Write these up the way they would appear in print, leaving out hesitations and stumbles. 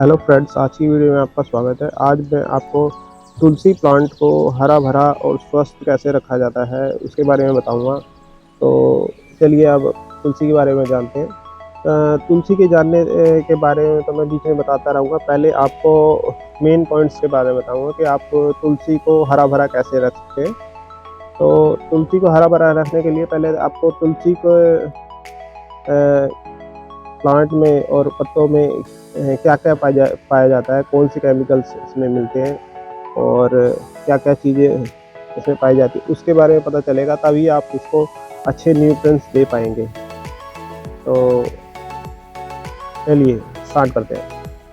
Hello friends, आज की video में आपका स्वागत है। आज मैं आपको तुलसी प्लांट को हरा भरा और स्वस्थ कैसे रखा जाता है उसके बारे में बताऊंगा। तो चलिए अब तुलसी के बारे में जानते हैं। तुलसी के जानने के बारे में तो मैं बीच में बताता रहूँगा। पहले आपको मेन पॉइंट्स के बारे में बताऊंगा कि आप तुलसी को हरा भरा कैसे रख सकते हैं। तो तुलसी को हरा भरा रखने के लिए पहले आपको तुलसी को प्लांट में और पत्तों में क्या क्या पाया जाता है, कौन से केमिकल्स इसमें मिलते हैं और क्या क्या चीज़ें इसमें पाई जाती है, उसके बारे में पता चलेगा। तभी आप उसको अच्छे न्यूट्रिएंट्स दे पाएंगे। तो चलिए स्टार्ट करते हैं।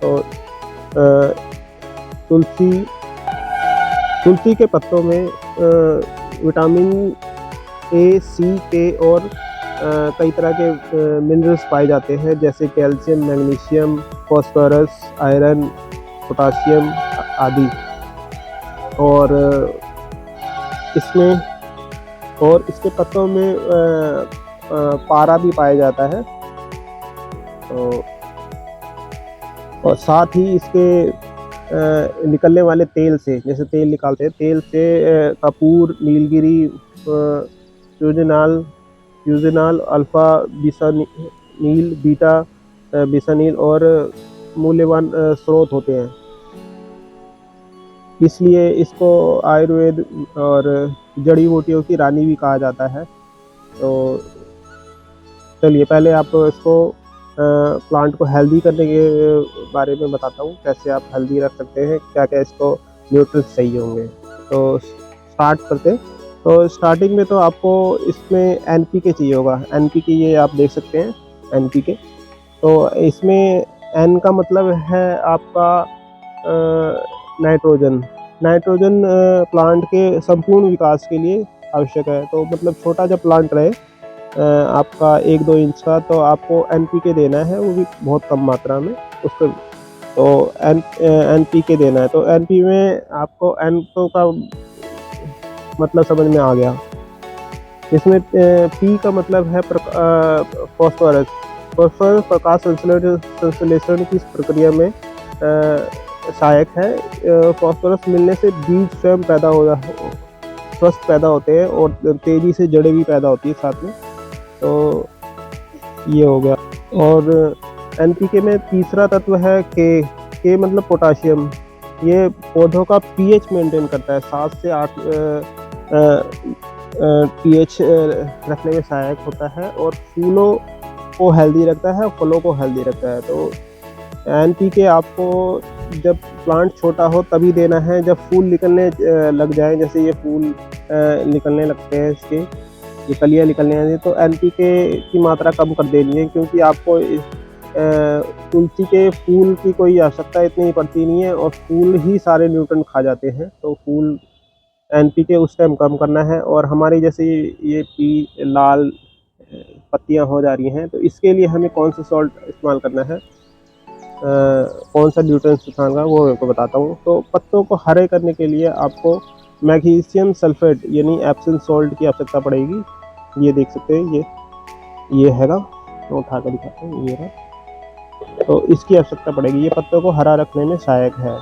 तो तुलसी तुलसी के पत्तों में विटामिन ए, सी, के और कई तरह के मिनरल्स पाए जाते हैं, जैसे calcium, magnesium, phosphorus, iron, potassium आदि। और इसमें और इसके पत्तों में पारा भी पाया जाता है। तो और साथ ही इसके निकलने वाले तेल से, जैसे तेल निकालते हैं, तेल से कपूर, नीलगिरी, यूजेनाल, अल्फा बिसानील, बीटा बिसानील और मूल्यवान स्रोत होते हैं। इसलिए इसको आयुर्वेद और जड़ी बूटियों की रानी भी कहा जाता है। तो चलिए पहले आप इसको प्लांट को हेल्दी करने के बारे में बताता हूँ, कैसे आप हेल्दी रख सकते हैं, क्या क्या इसको न्यूट्रिएंट्स चाहिए होंगे। तो स्टार्ट करते हैं। तो स्टार्टिंग में तो आपको इसमें एनपीके चाहिए होगा। एनपीके ये आप देख सकते हैं, एनपीके। तो इसमें एन का मतलब है आपका नाइट्रोजन। नाइट्रोजन प्लांट के संपूर्ण विकास के लिए आवश्यक है। तो मतलब छोटा जब प्लांट रहे आपका 1-2 इंच का, तो आपको एनपीके देना है, वो भी बहुत कम मात्रा में उसको। तो एनपीके देना है। तो एनपी में आपको एन तो का मतलब समझ में आ गया। इसमें पी का मतलब है फॉस्फोरस। फॉस्फोरस प्रकाश संश्लेषण की प्रक्रिया में सहायक है। फॉस्फोरस मिलने से बीज स्वयं स्वस्थ पैदा होते हैं और तेजी से जड़ें भी पैदा होती है साथ में। तो ये हो गया। और एनपीके में तीसरा तत्व है के मतलब पोटाशियम। ये पौधों का पीएच मेंटेन करता है, 7 से 8 पीएच रखने में सहायक होता है और फूलों को हेल्दी रखता है, फलों को हेल्दी रखता है। तो एनपीके आपको जब प्लांट छोटा हो तभी देना है, जब फूल निकलने लग जाए, जैसे ये फूल निकलने लगते हैं, इसके ये कलियाँ निकलने हैं, तो एनपीके की मात्रा कम कर देनी है, क्योंकि आपको तुलसी के फूल की कोई आवश्यकता इतनी पड़ती नहीं है और फूल ही सारे न्यूट्रिएंट खा जाते हैं। तो फूल एनपीके उस टाइम कम करना है। और हमारी जैसे ये लाल पत्तियां हो जा रही हैं, तो इसके लिए हमें कौन सा सॉल्ट इस्तेमाल करना है, कौन सा न्यूट्रिएंट्स इस्तेमाल करना है, वो मैं आपको बताता हूँ। तो पत्तों को हरे करने के लिए आपको मैग्नीशियम सल्फेट यानी एप्सम सॉल्ट की आवश्यकता पड़ेगी। ये देख सकते हैं, ये हैगा, मैं उठा कर दिखाता हूँ, ये है। तो इसकी आवश्यकता पड़ेगी, ये पत्तों को हरा रखने में सहायक है।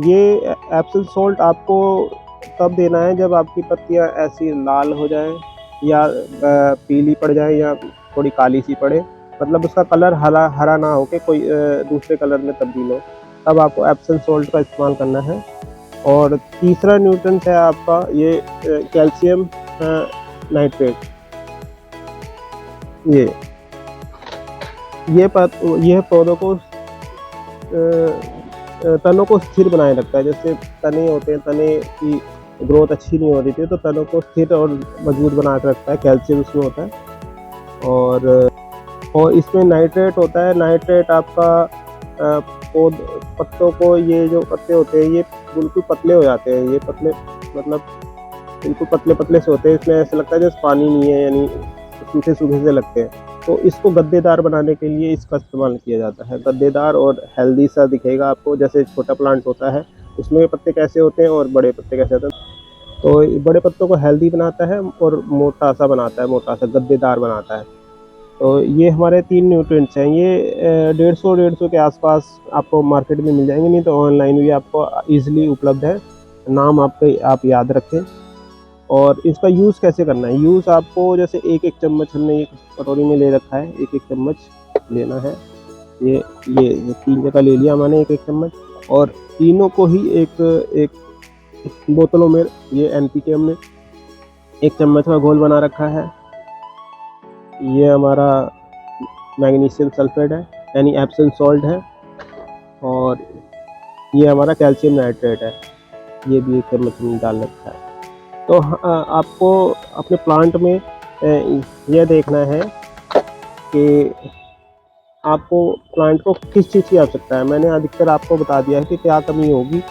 ये एप्सम सॉल्ट आपको तब देना है जब आपकी पत्तियां ऐसी लाल हो जाएं या पीली पड़ जाए या थोड़ी काली सी पड़े, मतलब उसका कलर हरा ना हो के कोई दूसरे कलर में तब्दील हो, तब आपको एप्सम सॉल्ट का इस्तेमाल करना है। और तीसरा न्यूट्रिएंट है आपका ये कैल्शियम नाइट्रेट। यह पौधों को तनों को स्थिर बनाए रखता है। जैसे तने होते हैं, तने की ग्रोथ अच्छी नहीं हो रही थी, तो तनों को स्थिर और मजबूत बना कर रखता है, कैल्शियम उसमें होता है। और इसमें नाइट्रेट होता है। नाइट्रेट आपका पत्तों को, ये जो पत्ते होते हैं ये बिल्कुल पतले हो जाते हैं, ये पतले मतलब बिल्कुल पतले पतले से होते हैं, इसमें ऐसा लगता है जैसे पानी नहीं है, यानी सूखे सूखे से लगते हैं। तो इसको गद्देदार बनाने के लिए इसका इस्तेमाल किया जाता है। गद्देदार और हेल्दी सा दिखेगा आपको, जैसे छोटा प्लांट होता है उसमें पत्ते कैसे होते हैं और बड़े पत्ते कैसे होते हैं। तो बड़े पत्तों को हेल्दी बनाता है और मोटा सा बनाता है, मोटा सा गद्देदार बनाता है। तो ये हमारे 3 न्यूट्रिएंट्स हैं। ये 150 के आसपास आपको मार्केट में मिल जाएंगे, नहीं तो ऑनलाइन भी आपको ईजिली उपलब्ध है। नाम आप याद रखें। और इसका यूज़ कैसे करना है, यूज़ आपको जैसे एक चम्मच हमने एक कटोरी में ले रखा है, एक चम्मच लेना है। ये 3 जगह ले लिया मैंने एक चम्मच, और तीनों को ही एक बोतलों में ये NPK हमने 1 चम्मच का घोल बना रखा है। ये हमारा मैग्नीशियम सल्फेट है, यानी एप्सम सॉल्ट है, और ये हमारा कैल्शियम नाइट्रेट है, ये भी 1 चम्मच में डाल रखा है। तो आपको अपने प्लांट में यह देखना है कि आपको प्लांट को किस चीज़ की आवश्यकता है। मैंने अधिकतर आपको बता दिया है कि क्या कमी होगी,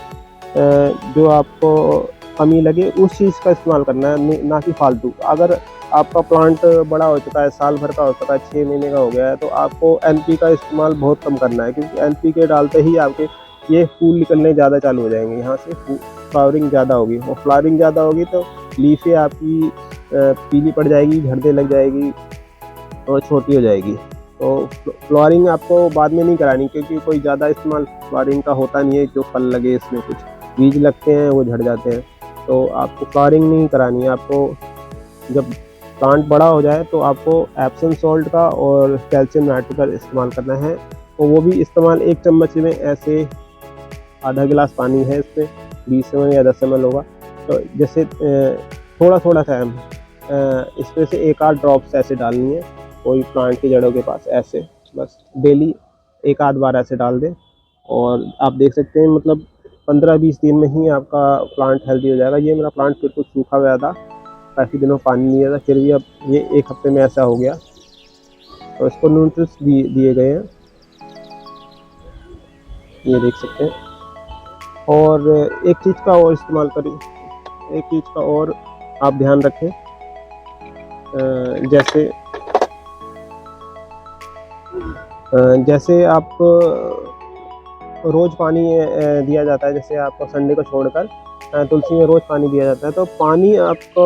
जो आपको कमी लगे उस चीज़ का इस्तेमाल करना है, ना कि फालतू। अगर आपका प्लांट बड़ा हो चुका है, साल भर का हो चुका है, 6 महीने का हो गया है, तो आपको NPK का इस्तेमाल बहुत कम करना है, क्योंकि NPK डालते ही आपके ये फूल निकलने ज़्यादा चालू हो जाएंगे, यहाँ से फ्लावरिंग ज़्यादा होगी, और फ्लावरिंग ज़्यादा होगी तो लीफें आपकी पीली पड़ जाएगी, झड़ने लग जाएगी और छोटी हो जाएगी। तो फ्लावरिंग आपको बाद में नहीं करानी, क्योंकि कोई ज़्यादा इस्तेमाल फ्लावरिंग का होता नहीं है। जो फल लगे इसमें कुछ बीज लगते हैं वो झड़ जाते हैं, तो आपको फ्लावरिंग नहीं करानी है। आपको जब प्लांट बड़ा हो जाए तो आपको एप्सम सॉल्ट का और कैल्शियम नाइट्रेट का इस्तेमाल करना है, और वो भी इस्तेमाल 1 चम्मच में ऐसे आधा गिलास पानी है, इसमें 20 ml या 10 ml होगा, तो जैसे थोड़ा थोड़ा सा इसमें से 1 आध ड्रॉप्स ऐसे डालनी है कोई प्लांट की जड़ों के पास, ऐसे बस डेली 1 आध बार ऐसे डाल दें, और आप देख सकते हैं मतलब 15-20 दिन में ही आपका प्लांट हेल्दी हो जाएगा। ये मेरा प्लांट बिल्कुल सूखा हुआ था, काफ़ी दिनों पानी नहीं दिया था, फिर भी अब ये 1 हफ्ते में ऐसा हो गया। तो इसको न्यूट्रिएंट्स दिए गए हैं, ये देख सकते हैं। और एक चीज़ का और इस्तेमाल करें, एक चीज़ का और आप ध्यान रखें, जैसे आप रोज़ पानी दिया जाता है, जैसे आपको संडे को छोड़कर तुलसी में रोज़ पानी दिया जाता है, तो पानी आपको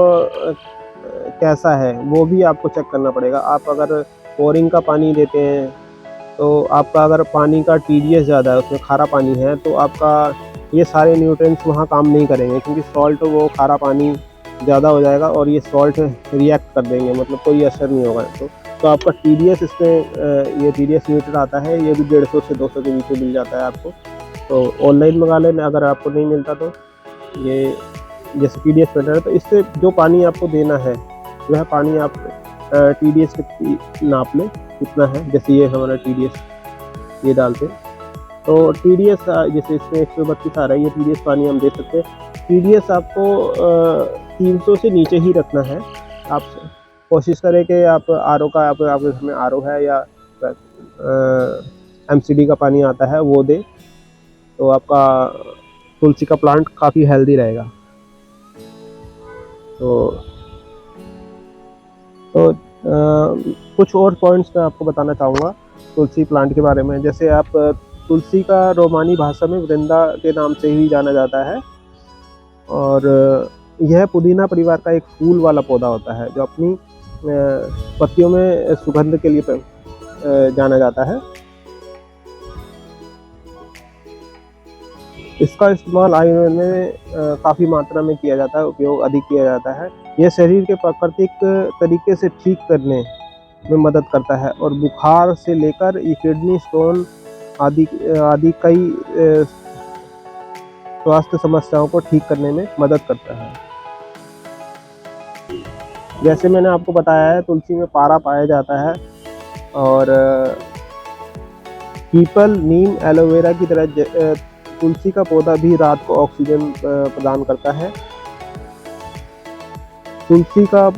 कैसा है वो भी आपको चेक करना पड़ेगा। आप अगर बोरिंग का पानी देते हैं तो आपका अगर पानी का TDS ज़्यादा है, उसमें खारा पानी है, तो आपका ये सारे न्यूट्रिएंट्स वहाँ काम नहीं करेंगे, क्योंकि सॉल्ट वो खारा पानी ज़्यादा हो जाएगा और ये सॉल्ट रिएक्ट कर देंगे, मतलब कोई असर नहीं होगा। तो आपका TDS इसमें ये TDS मीटर आता है, ये भी 150 से 200 के बीच में मिल जाता है आपको। तो ऑनलाइन मंगा लें, अगर आपको नहीं मिलता तो ये जैसे TDS मीटर है, तो इससे जो पानी आपको देना है वह पानी आप TDS की नाप लें कितना है। जैसे ये हमारा TDS ये डालते हैं, तो TDS जैसे इसमें 132 आ रहा है, ये TDS पानी हम दे सकते हैं। TDS आपको 300 से नीचे ही रखना है। आप कोशिश करें कि आप RO का, आपके घर में RO है या MCD का पानी आता है वो दे, तो आपका तुलसी का प्लांट काफ़ी हेल्दी रहेगा। तो कुछ और पॉइंट्स मैं आपको बताना चाहूँगा तुलसी प्लांट के बारे में। जैसे आप तुलसी का रोमानी भाषा में वृंदा के नाम से ही जाना जाता है, और यह पुदीना परिवार का एक फूल वाला पौधा होता है, जो अपनी पत्तियों में सुगंध के लिए जाना जाता है। इसका इस्तेमाल आयुर्वेद में काफ़ी मात्रा में किया जाता है, उपयोग अधिक किया जाता है। यह शरीर के प्राकृतिक तरीके से ठीक करने में मदद करता है, और बुखार से लेकर ये किडनी स्टोन आदि कई स्वास्थ्य समस्याओं को ठीक करने में मदद करता है। जैसे मैंने आपको बताया है, तुलसी में पारा पाया जाता है, और पीपल, नीम, एलोवेरा की तरह तुलसी का पौधा भी रात को ऑक्सीजन प्रदान करता है। तुलसी का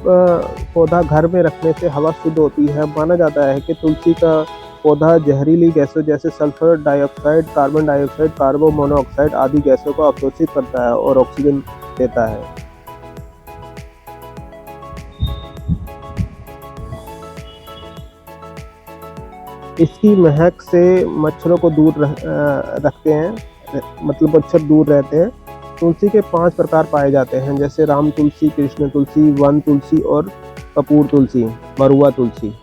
पौधा घर में रखने से हवा शुद्ध होती है। माना जाता है कि तुलसी का पौधा जहरीली गैसों जैसे sulphur dioxide, carbon dioxide, carbon monoxide आदि गैसों को अवशोषित करता है और ऑक्सीजन देता है। इसकी महक से मच्छरों को दूर रखते हैं, मतलब मच्छर दूर रहते हैं। तुलसी के 5 प्रकार पाए जाते हैं, जैसे राम तुलसी, कृष्ण तुलसी, वन तुलसी और कपूर तुलसी, मरुआ तुलसी।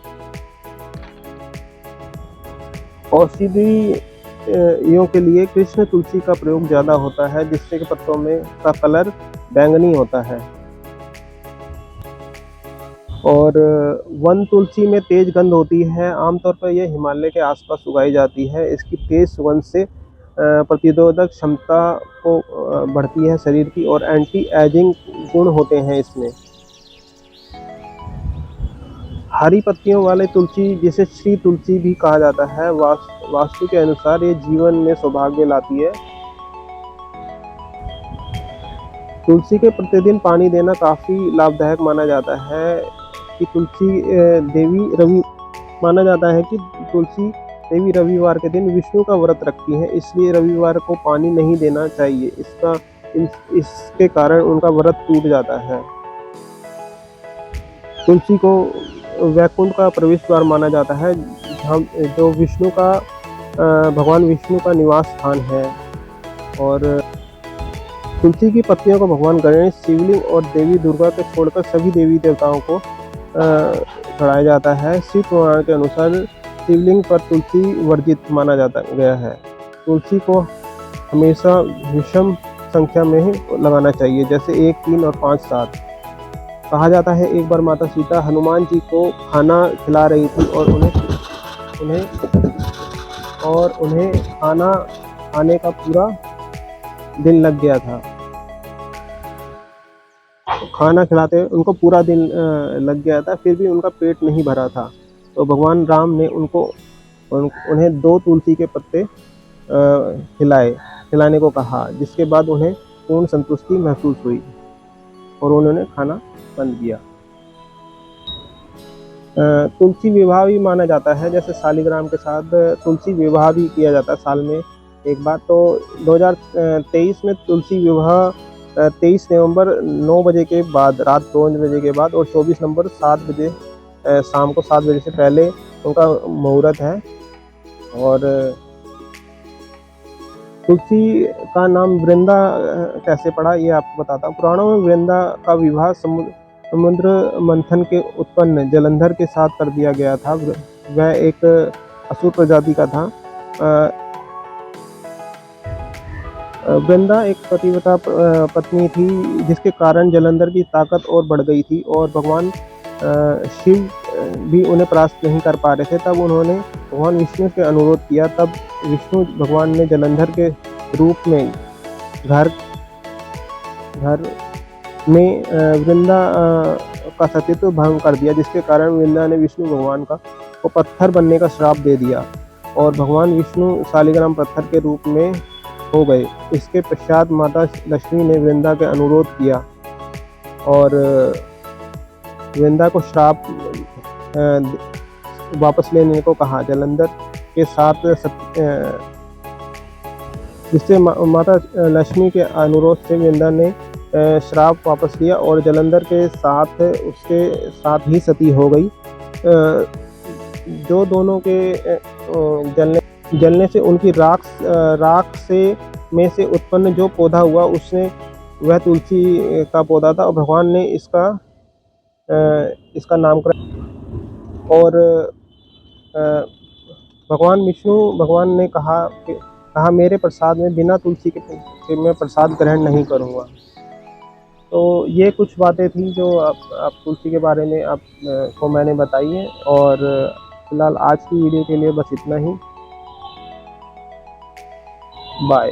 औषधियों के लिए कृष्ण तुलसी का प्रयोग ज़्यादा होता है, जिससे कि पत्तों में का कलर बैंगनी होता है। और वन तुलसी में तेज गंध होती है। आमतौर पर यह हिमालय के आसपास उगाई जाती है। इसकी तेज सुगंध से प्रतिरोधक क्षमता को बढ़ती है शरीर की, और एंटी एजिंग गुण होते हैं इसमें। हरी पत्तियों वाले तुलसी, जिसे श्री तुलसी भी कहा जाता है, वास्तु के अनुसार ये जीवन में सौभाग्य लाती है। तुलसी के प्रतिदिन पानी देना काफ़ी लाभदायक माना जाता है कि तुलसी देवी रवि माना जाता है कि तुलसी देवी रविवार के दिन विष्णु का व्रत रखती हैं, इसलिए रविवार को पानी नहीं देना चाहिए। इसके कारण उनका व्रत टूट जाता है। तुलसी को वैकुंठ का प्रवेश द्वार माना जाता है, जो विष्णु का भगवान विष्णु का निवास स्थान है। और तुलसी की पत्तियों को भगवान गणेश, शिवलिंग और देवी दुर्गा के छोड़कर सभी देवी देवताओं को चढ़ाया जाता है। शिव पुराण के अनुसार शिवलिंग पर तुलसी वर्जित माना जाता गया है। तुलसी को हमेशा विषम संख्या में ही लगाना चाहिए, जैसे 1, 3 और 5, 7। कहा जाता है एक बार माता सीता हनुमान जी को खाना खिला रही थी और उन्हें खाना खाने का पूरा दिन लग गया था। खाना खिलाते उनको पूरा दिन लग गया था, फिर भी उनका पेट नहीं भरा था। तो भगवान राम ने उन्हें 2 तुलसी के पत्ते खिलाने को कहा, जिसके बाद उन्हें पूर्ण संतुष्टि महसूस हुई और उन्होंने खाना बंद किया। तुलसी विवाह भी माना जाता है, जैसे शालिग्राम के साथ तुलसी विवाह भी किया जाता है साल में एक बार। तो 2023 में तुलसी विवाह 23 नवंबर 9 बजे के बाद, रात 2 बजे के बाद, और 24 नवंबर 7 बजे शाम को 7 बजे से पहले उनका मुहूर्त है। और तुलसी का नाम वृंदा कैसे पड़ा, ये आपको बताता हूँ। पुराणों में वृंदा का विवाह समुद्र मंथन के उत्पन्न जलंधर के साथ कर दिया गया था। वह एक असुर प्रजाति का था। वृंदा एक पतिव्रता पत्नी थी, जिसके कारण जलंधर की ताकत और बढ़ गई थी, और भगवान शिव भी उन्हें परास्त नहीं कर पा रहे थे। तब उन्होंने भगवान विष्णु से अनुरोध किया। तब विष्णु भगवान ने जलंधर के रूप में घर में वृंदा का सतीत्व भंग कर दिया, जिसके कारण वृंदा ने विष्णु भगवान को पत्थर बनने का श्राप दे दिया, और भगवान विष्णु शालिग्राम पत्थर के रूप में हो गए। इसके पश्चात माता लक्ष्मी ने वृंदा के अनुरोध किया और वृंदा को श्राप वापस लेने को कहा जलंधर के साथ, जिससे माता लक्ष्मी के अनुरोध से वृंदा ने श्राप वापस लिया और जलंधर के साथ उसके साथ ही सती हो गई। जो दोनों के जलने से उनकी राख में से उत्पन्न जो पौधा हुआ, उसने वह तुलसी का पौधा था, और भगवान ने इसका नामकरण। और भगवान ने कहा मेरे प्रसाद में बिना तुलसी के मैं प्रसाद ग्रहण नहीं करूँगा। तो ये कुछ बातें थी जो आप तुलसी के बारे में को मैंने बताई है। और फिलहाल आज की वीडियो के लिए बस इतना ही। बाय।